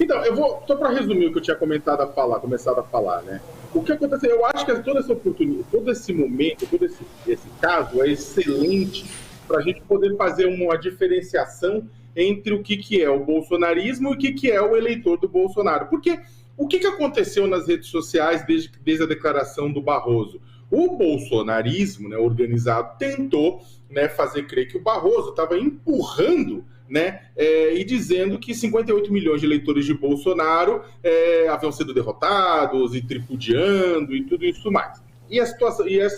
Então, eu vou, só para resumir o que eu tinha começado a falar, né? O que aconteceu? Eu acho que toda essa oportunidade, todo esse momento, todo esse caso é excelente para a gente poder fazer uma diferenciação entre o que é o bolsonarismo e o que é o eleitor do Bolsonaro. Porque o que aconteceu nas redes sociais desde a declaração do Barroso? O bolsonarismo, né, organizado, tentou, né, fazer crer que o Barroso estava empurrando, né, e dizendo que 58 milhões de eleitores de Bolsonaro haviam sido derrotados e tripudiando e tudo isso mais. E essa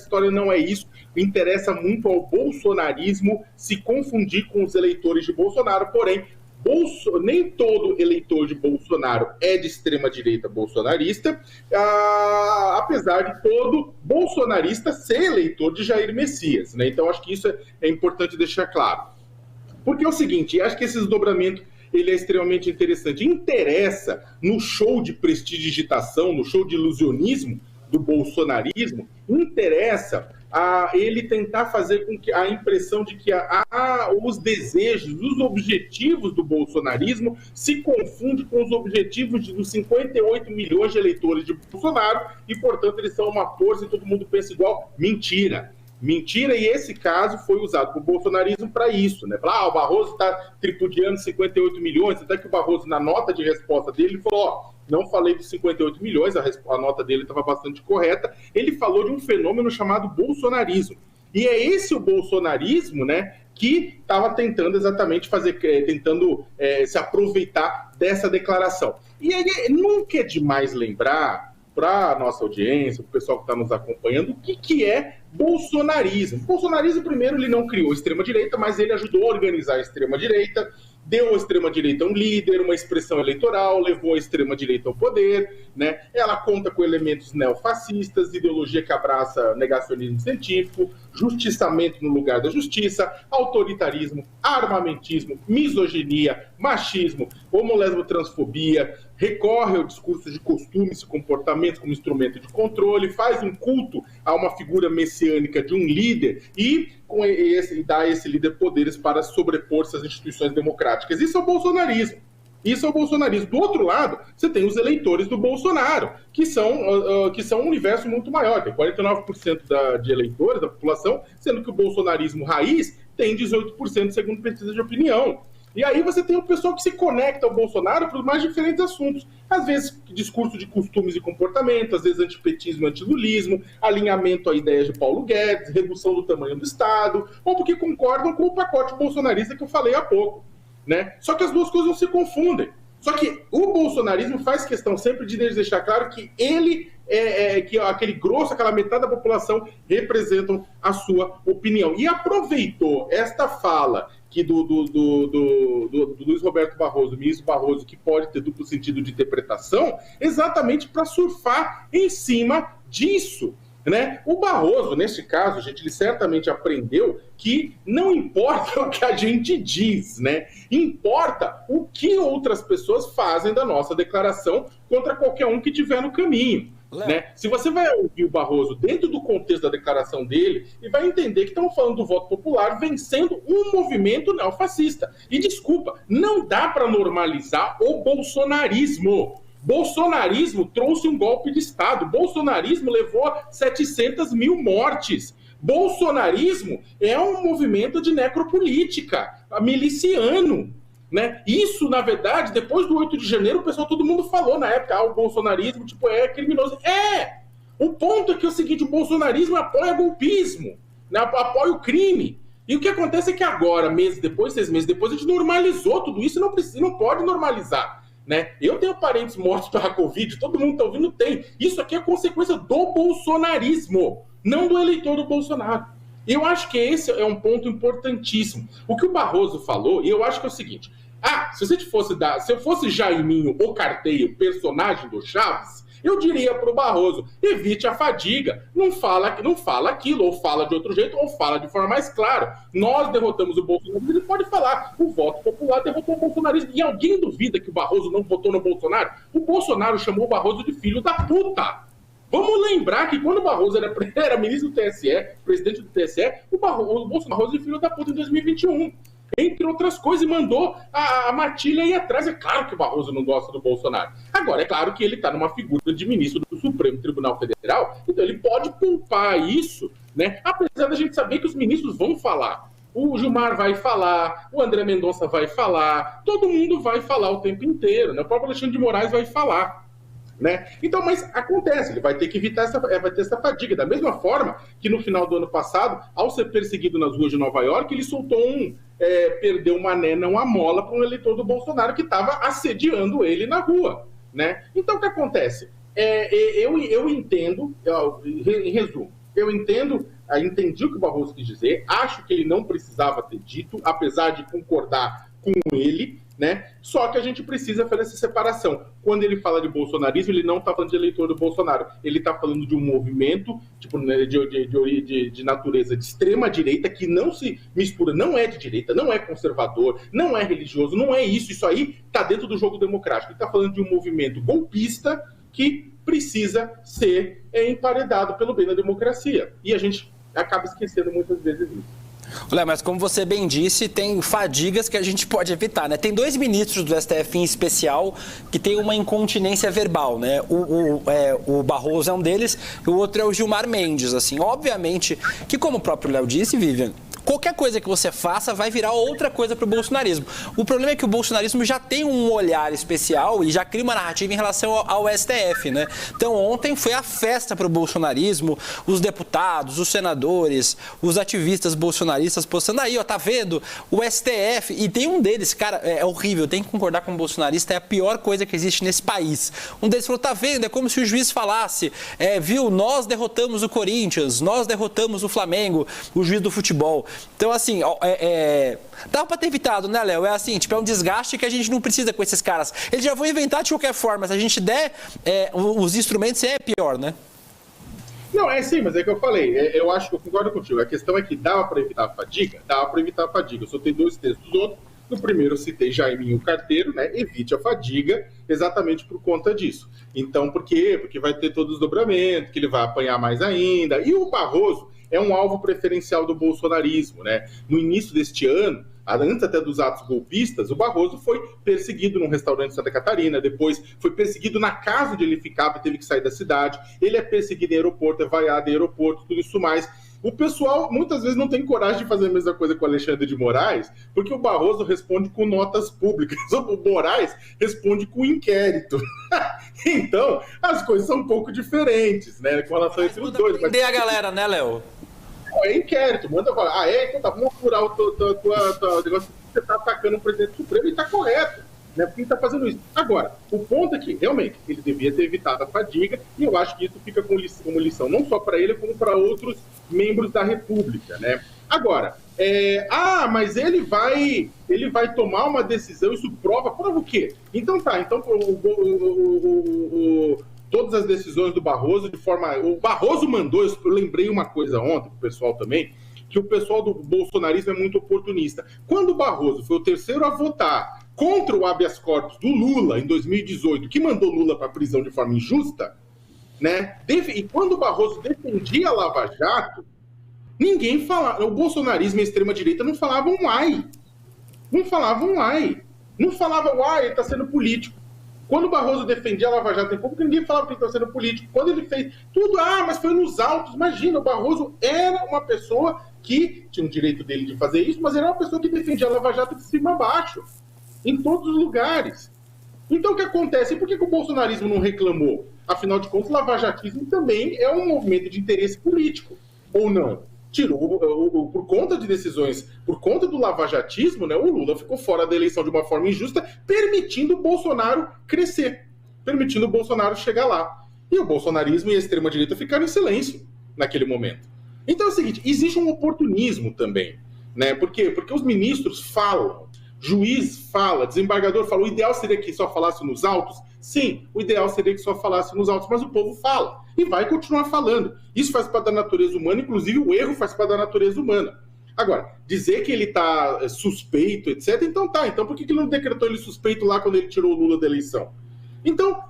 história não é isso. Interessa muito ao bolsonarismo se confundir com os eleitores de Bolsonaro, porém, nem todo eleitor de Bolsonaro é de extrema-direita bolsonarista, apesar de todo bolsonarista ser eleitor de Jair Messias, né? Então, acho que isso é importante deixar claro. Porque é o seguinte, acho que esse desdobramento ele é extremamente interessante. Interessa no show de prestidigitação, no show de ilusionismo do bolsonarismo, interessa a ele tentar fazer com que a impressão de que os desejos, os objetivos do bolsonarismo se confundem com os objetivos dos 58 milhões de eleitores de Bolsonaro e, portanto, eles são uma força e todo mundo pensa igual. Mentira. Mentira, e esse caso foi usado por bolsonarismo para isso, né? Falar, o Barroso está tripudiando 58 milhões, até que o Barroso, na nota de resposta dele, falou, não falei dos 58 milhões, a nota dele estava bastante correta, ele falou de um fenômeno chamado bolsonarismo. E é esse o bolsonarismo, né, que estava tentando exatamente se aproveitar dessa declaração. E aí, nunca é demais lembrar para a nossa audiência, para o pessoal que está nos acompanhando, o que é bolsonarismo. Bolsonarismo, primeiro, ele não criou a extrema-direita, mas ele ajudou a organizar a extrema-direita, deu à extrema-direita um líder, uma expressão eleitoral, levou a extrema-direita ao poder, né? Ela conta com elementos neofascistas, ideologia que abraça negacionismo científico, justiçamento no lugar da justiça, autoritarismo, armamentismo, misoginia, machismo, homolesbotransfobia, recorre ao discurso de costumes e comportamentos como instrumento de controle, faz um culto a uma figura messiânica de um líder e dá a esse líder poderes para sobrepor-se às instituições democráticas. Isso é o bolsonarismo. Isso é o bolsonarismo. Do outro lado, você tem os eleitores do Bolsonaro, que são um universo muito maior. Tem 49% de eleitores da população, sendo que o bolsonarismo raiz tem 18% segundo pesquisa de opinião. E aí você tem o pessoal que se conecta ao Bolsonaro para os mais diferentes assuntos. Às vezes, discurso de costumes e comportamento, às vezes antipetismo e antilulismo, alinhamento a ideias de Paulo Guedes, redução do tamanho do Estado, ou porque concordam com o pacote bolsonarista que eu falei há pouco, né? Só que as duas coisas não se confundem. Só que o bolsonarismo faz questão sempre de deixar claro que ele que aquele grosso, aquela metade da população representam a sua opinião. E aproveitou esta fala que do Luiz Roberto Barroso, do ministro Barroso, que pode ter duplo sentido de interpretação, exatamente para surfar em cima disso, né? O Barroso, nesse caso, gente, ele certamente aprendeu que não importa o que a gente diz, né? Importa o que outras pessoas fazem da nossa declaração contra qualquer um que estiver no caminho. Né? Se você vai ouvir o Barroso dentro do contexto da declaração dele, e vai entender que estamos falando do voto popular vencendo um movimento neofascista. E desculpa, não dá para normalizar o bolsonarismo. Bolsonarismo trouxe um golpe de Estado. Bolsonarismo levou a 700 mil mortes. Bolsonarismo é um movimento de necropolítica, miliciano. Né? Isso, na verdade, depois do 8 de janeiro, o pessoal, todo mundo falou na época, o bolsonarismo é criminoso. O ponto é que é o seguinte, o bolsonarismo apoia golpismo, né? Apoia o crime. E o que acontece é que agora, 6 meses depois, a gente normalizou tudo isso e não pode normalizar. Né? Eu tenho parentes mortos pela Covid, todo mundo está ouvindo, tem. Isso aqui é consequência do bolsonarismo, não do eleitor do Bolsonaro. Eu acho que esse é um ponto importantíssimo. O que o Barroso falou, e eu acho que é o seguinte, se eu fosse Jaiminho ou Carteio, personagem do Chaves, eu diria para o Barroso, evite a fadiga, não fala aquilo, ou fala de outro jeito, ou fala de forma mais clara. Nós derrotamos o Bolsonaro, ele pode falar, o voto popular derrotou o bolsonarismo. E alguém duvida que o Barroso não votou no Bolsonaro? O Bolsonaro chamou o Barroso de filho da puta. Vamos lembrar que quando o Barroso era ministro do TSE, presidente do TSE, o Barroso de filho da puta em 2021. entre outras coisas, e mandou a matilha ir atrás. É claro que o Barroso não gosta do Bolsonaro. Agora, é claro que ele está numa figura de ministro do Supremo Tribunal Federal, então ele pode culpar isso, né? Apesar da gente saber que os ministros vão falar. O Gilmar vai falar, o André Mendonça vai falar, todo mundo vai falar o tempo inteiro, né? O próprio Alexandre de Moraes vai falar, né? Então, mas acontece, ele vai ter que evitar vai ter essa fadiga. Da mesma forma que no final do ano passado, ao ser perseguido nas ruas de Nova York, ele soltou perdeu uma né, não a mola para um eleitor do Bolsonaro que estava assediando ele na rua, né? Então, o que acontece? Eu entendo, em resumo, eu entendi o que o Barroso quis dizer, acho que ele não precisava ter dito, apesar de concordar com ele, né? Só que a gente precisa fazer essa separação. Quando ele fala de bolsonarismo, ele não está falando de eleitor do Bolsonaro, ele está falando de um movimento tipo, de natureza de extrema-direita que não se mistura, não é de direita, não é conservador, não é religioso, não é isso. Isso aí está dentro do jogo democrático. Ele está falando de um movimento golpista que precisa ser emparedado pelo bem da democracia. E a gente acaba esquecendo muitas vezes isso. Olha, mas como você bem disse, tem fadigas que a gente pode evitar, né? Tem 2 ministros do STF em especial que tem uma incontinência verbal, né? O Barroso é um deles e o outro é o Gilmar Mendes, assim. Obviamente que, como o próprio Léo disse, Vivian, qualquer coisa que você faça vai virar outra coisa para o bolsonarismo. O problema é que o bolsonarismo já tem um olhar especial e já cria uma narrativa em relação ao STF, né? Então ontem foi a festa para o bolsonarismo, os deputados, os senadores, os ativistas bolsonaristas postando aí, ó, tá vendo? O STF, e tem um deles, cara, é horrível, tem que concordar com o bolsonarista, é a pior coisa que existe nesse país. Um deles falou, tá vendo? É como se o juiz falasse, viu, nós derrotamos o Corinthians, nós derrotamos o Flamengo, o juiz do futebol. Então, assim, dá pra ter evitado, né, Léo? É assim, tipo, é um desgaste que a gente não precisa com esses caras. Eles já vão inventar de qualquer forma. Se a gente der os instrumentos, é pior, né? Não, sim, mas é que eu falei. Eu acho que eu concordo contigo. A questão é que dava para evitar a fadiga? Dava para evitar a fadiga. Eu soltei 2 textos do outro. No primeiro eu citei Jaiminho Carteiro, né? Evite a fadiga, exatamente por conta disso. Então, por quê? Porque vai ter todo o desdobramento, que ele vai apanhar mais ainda. E o Barroso é um alvo preferencial do bolsonarismo, né? No início deste ano, antes até dos atos golpistas, o Barroso foi perseguido num restaurante em Santa Catarina, depois foi perseguido na casa onde ele ficava e teve que sair da cidade, ele é perseguido em aeroporto, é vaiado em aeroporto, tudo isso mais. O pessoal muitas vezes não tem coragem de fazer a mesma coisa com o Alexandre de Moraes, porque o Barroso responde com notas públicas, o Moraes responde com inquérito. Então, as coisas são um pouco diferentes, né, com relação entre os dois. Mas a galera, né, Léo? É inquérito, manda falar, então tá, vamos apurar o negócio que você tá atacando o presidente Supremo e tá correto, né? Porque ele tá fazendo isso. Agora, o ponto é que, realmente, ele devia ter evitado a fadiga, e eu acho que isso fica como lição, não só para ele, como para outros membros da República, né? Agora, mas ele vai tomar uma decisão, isso prova o quê? Então tá, todas as decisões do Barroso o Barroso mandou, eu lembrei uma coisa ontem pro pessoal também, que o pessoal do bolsonarismo é muito oportunista. Quando o Barroso foi o terceiro a votar contra o habeas corpus do Lula em 2018, que mandou Lula para a prisão de forma injusta, né? E quando o Barroso defendia a Lava Jato, ninguém falava, o bolsonarismo e a extrema-direita não falavam ai. Não falavam ai. Não falavam ai, ele está sendo político. Quando o Barroso defendia a Lava Jato em público, ninguém falava que ele estava sendo político. Quando ele fez tudo, mas foi nos autos. Imagina, o Barroso era uma pessoa que tinha o direito dele de fazer isso, mas era uma pessoa que defendia a Lava Jato de cima a baixo, em todos os lugares. Então, o que acontece? E por que o bolsonarismo não reclamou? Afinal de contas, o lavajatismo também é um movimento de interesse político, ou não? Por conta de decisões, por conta do lavajatismo, né, o Lula ficou fora da eleição de uma forma injusta, permitindo o Bolsonaro crescer, permitindo o Bolsonaro chegar lá. E o bolsonarismo e a extrema-direita ficaram em silêncio naquele momento. Então é o seguinte, existe um oportunismo também, né? Por quê? Porque os ministros falam, juiz fala, desembargador fala, o ideal seria que só falasse nos autos? Sim, o ideal seria que só falasse nos autos, mas o povo fala e vai continuar falando. Isso faz parte da natureza humana, inclusive o erro faz parte da natureza humana. Agora, dizer que ele está suspeito, etc., então por que ele não decretou ele suspeito lá quando ele tirou o Lula da eleição? Então,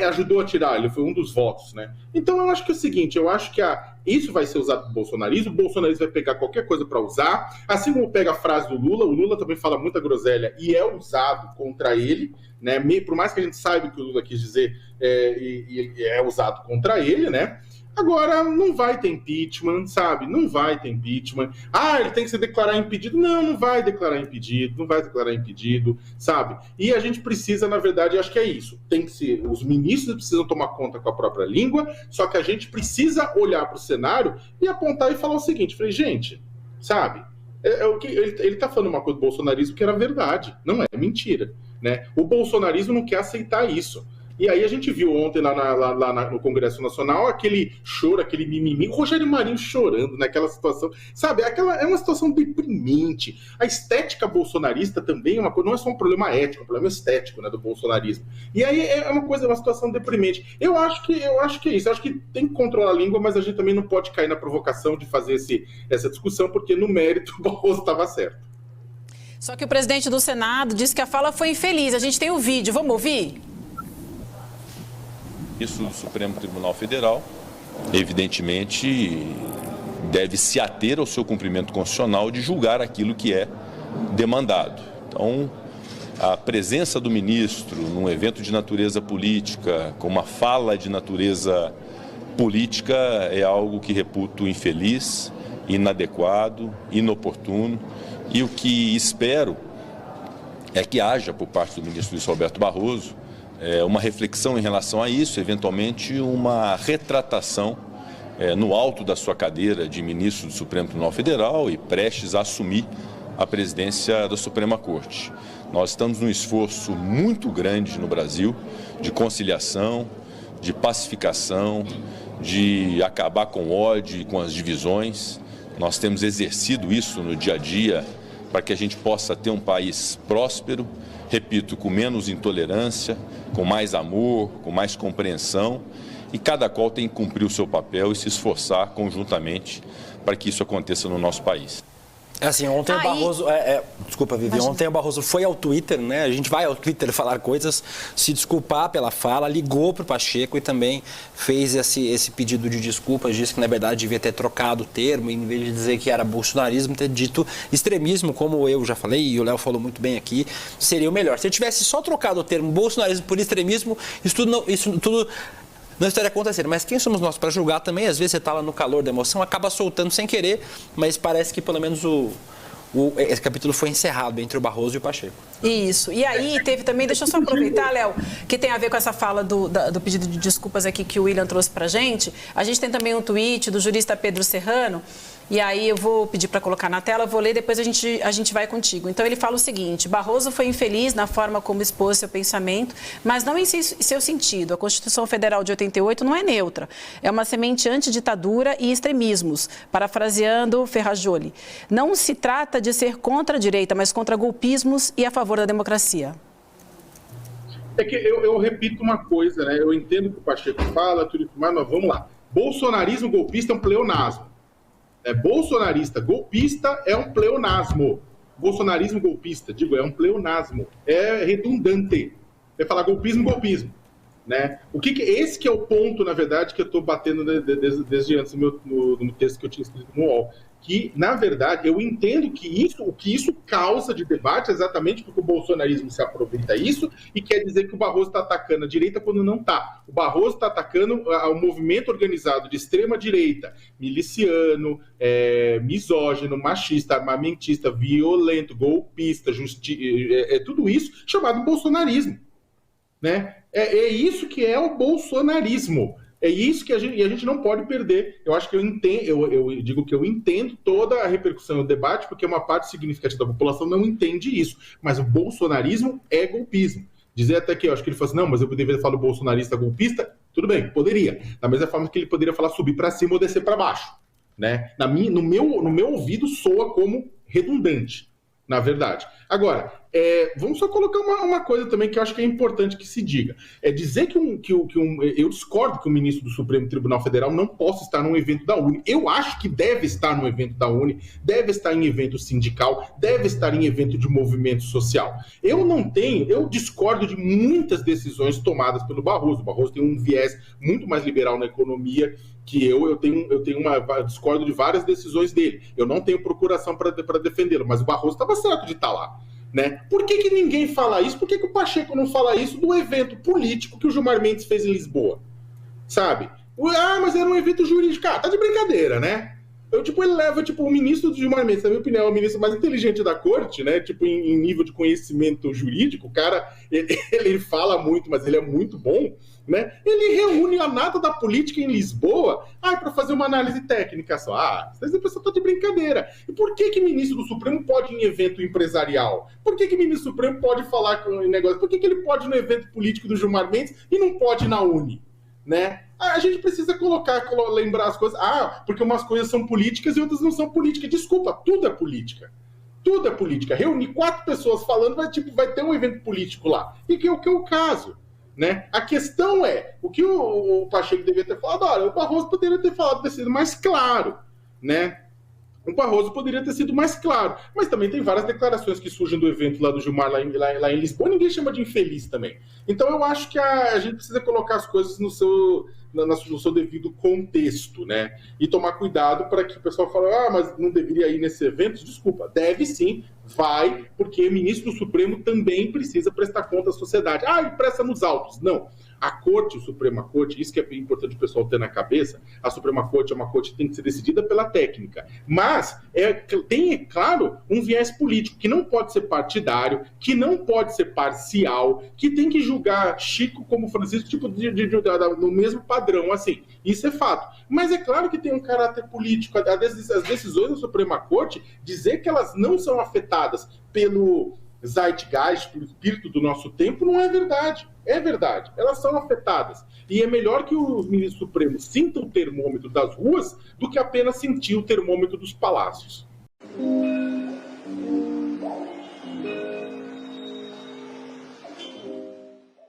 ajudou a tirar, ele foi um dos votos, né? Então eu acho que é o seguinte, eu acho que isso vai ser usado pelo bolsonarismo, o bolsonarismo vai pegar qualquer coisa para usar, assim como pega a frase do Lula, o Lula também fala muita groselha e é usado contra ele, né? Por mais que a gente saiba o que o Lula quis dizer, é usado contra ele, né? Agora, não vai ter impeachment, sabe? Não vai ter impeachment. Ele tem que se declarar impedido. Não vai declarar impedido, sabe? E a gente precisa, na verdade, acho que é isso. Tem que ser, os ministros precisam tomar conta com a própria língua, só que a gente precisa olhar para o cenário e apontar e falar o seguinte, falei, gente, sabe? Ele está falando uma coisa do bolsonarismo que era verdade, não é mentira, né? O bolsonarismo não quer aceitar isso. E aí a gente viu ontem lá no Congresso Nacional aquele choro, aquele mimimi, o Rogério Marinho chorando naquela situação, sabe? É uma situação deprimente. A estética bolsonarista também é uma coisa, não é só um problema ético, é um problema estético, né, do bolsonarismo. E aí é uma situação deprimente. Eu acho que é isso. Eu acho que tem que controlar a língua, mas a gente também não pode cair na provocação de fazer essa discussão, porque no mérito o Barroso estava certo. Só que o presidente do Senado disse que a fala foi infeliz. A gente tem o vídeo, vamos ouvir? Isso do Supremo Tribunal Federal, evidentemente, deve se ater ao seu cumprimento constitucional de julgar aquilo que é demandado. Então, a presença do ministro num evento de natureza política, com uma fala de natureza política, é algo que reputo infeliz, inadequado, inoportuno, e o que espero é que haja, por parte do ministro Luiz Roberto Barroso, uma reflexão em relação a isso, eventualmente uma retratação no alto da sua cadeira de ministro do Supremo Tribunal Federal e prestes a assumir a presidência da Suprema Corte. Nós estamos num esforço muito grande no Brasil de conciliação, de pacificação, de acabar com o ódio e com as divisões. Nós temos exercido isso no dia a dia para que a gente possa ter um país próspero, repito, com menos intolerância, com mais amor, com mais compreensão, e cada qual tem que cumprir o seu papel e se esforçar conjuntamente para que isso aconteça no nosso país. Assim, ontem o Barroso... Desculpa, Vivi. Imagina. Ontem o Barroso foi ao Twitter, né? A gente vai ao Twitter falar coisas, se desculpar pela fala, ligou para o Pacheco e também fez esse pedido de desculpas, disse que, na verdade, devia ter trocado o termo, em vez de dizer que era bolsonarismo, ter dito extremismo, como eu já falei, e o Léo falou muito bem aqui, seria o melhor. Se ele tivesse só trocado o termo bolsonarismo por extremismo, isso tudo não estaria acontecendo. Mas quem somos nós para julgar também? Às vezes você está lá no calor da emoção, acaba soltando sem querer, mas parece que pelo menos esse capítulo foi encerrado entre o Barroso e o Pacheco. Isso. E aí teve também, deixa eu só aproveitar, Léo, que tem a ver com essa fala do pedido de desculpas aqui que o William trouxe pra gente. A gente tem também um tweet do jurista Pedro Serrano, e aí eu vou pedir para colocar na tela, vou ler, depois a gente vai contigo. Então ele fala o seguinte: Barroso foi infeliz na forma como expôs seu pensamento, mas não em seu sentido. A Constituição Federal de 88 não é neutra. É uma semente antiditadura e extremismos, parafraseando Ferrajoli. Não se trata de ser contra a direita, mas contra golpismos e a favor da democracia. É que eu repito uma coisa, né? Eu entendo o que o Pacheco fala, tudo, mas vamos lá. Bolsonarismo golpista é um pleonasmo. Bolsonarista golpista é um pleonasmo. Bolsonarismo golpista, é um pleonasmo. É redundante. É falar golpismo, né? Esse que é o ponto, na verdade, que eu estou batendo desde antes no texto que eu tinha escrito no UOL. Que, na verdade, eu entendo que o que isso causa de debate é exatamente porque o bolsonarismo se aproveita isso e quer dizer que o Barroso está atacando a direita quando não está. O Barroso está atacando o movimento organizado de extrema-direita, miliciano, misógino, machista, armamentista, violento, golpista, tudo isso chamado bolsonarismo. Né? É isso que é o bolsonarismo. É isso que a gente não pode perder. Eu acho que eu digo que eu entendo toda a repercussão do debate, porque uma parte significativa da população não entende isso. Mas o bolsonarismo é golpismo. Dizer até que eu acho que ele falou assim, não, mas eu deveria falar o bolsonarista golpista, tudo bem, poderia. Da mesma forma que ele poderia falar subir para cima ou descer para baixo. Né? No meu ouvido soa como redundante, na verdade. Agora, vamos só colocar uma coisa também que eu acho que é importante que se diga. É dizer eu discordo que o ministro do Supremo Tribunal Federal não possa estar num evento da UNE. Eu acho que deve estar no evento da UNE, deve estar em evento sindical, deve estar em evento de movimento social. Eu discordo de muitas decisões tomadas pelo Barroso. O Barroso tem um viés muito mais liberal na economia que eu discordo de várias decisões dele. Eu não tenho procuração para defendê-lo, mas o Barroso estava certo de estar lá. Né? Por que ninguém fala isso? Por que o Pacheco não fala isso do evento político que o Gilmar Mendes fez em Lisboa? Sabe? Mas era um evento jurídico. Tá de brincadeira, né? Ele leva, o ministro do Gilmar Mendes, na minha opinião, é o ministro mais inteligente da corte, né? Em nível de conhecimento jurídico, o cara, ele fala muito, mas ele é muito bom, né? Ele reúne a nata da política em Lisboa, para fazer uma análise técnica só. Essa pessoa tá de brincadeira. E por que ministro do Supremo pode ir em evento empresarial? Por que ministro do Supremo pode falar com negócio? Por que ele pode ir no evento político do Gilmar Mendes e não pode ir na UNE? Né? A gente precisa lembrar as coisas. Porque umas coisas são políticas e outras não são políticas. Desculpa, tudo é política. Tudo é política. Reunir 4 pessoas falando, vai ter um evento político lá. E que é o caso. Né? A questão é, o que o Pacheco devia ter falado, o Barroso poderia ter sido mais claro. Né? O Barroso poderia ter sido mais claro. Mas também tem várias declarações que surgem do evento lá do Gilmar, lá em Lisboa, ninguém chama de infeliz também. Então eu acho que a gente precisa colocar as coisas no seu devido contexto, né? E tomar cuidado para que o pessoal fale, mas não deveria ir nesse evento. Desculpa, deve sim, vai, porque o ministro do Supremo também precisa prestar conta à sociedade. Ele presta nos autos. Não. A Corte, a Suprema Corte, isso que é importante o pessoal ter na cabeça, a Suprema Corte é uma corte que tem que ser decidida pela técnica. Mas tem, é claro, um viés político que não pode ser partidário, que não pode ser parcial, que tem que julgar Chico como Francisco, no mesmo padrão, assim. Isso é fato. Mas é claro que tem um caráter político. As decisões da Suprema Corte, dizer que elas não são afetadas pelo zeitgeist, pelo espírito do nosso tempo, não é verdade. É verdade. Elas são afetadas. E é melhor que os ministros supremos sintam o termômetro das ruas do que apenas sentir o termômetro dos palácios.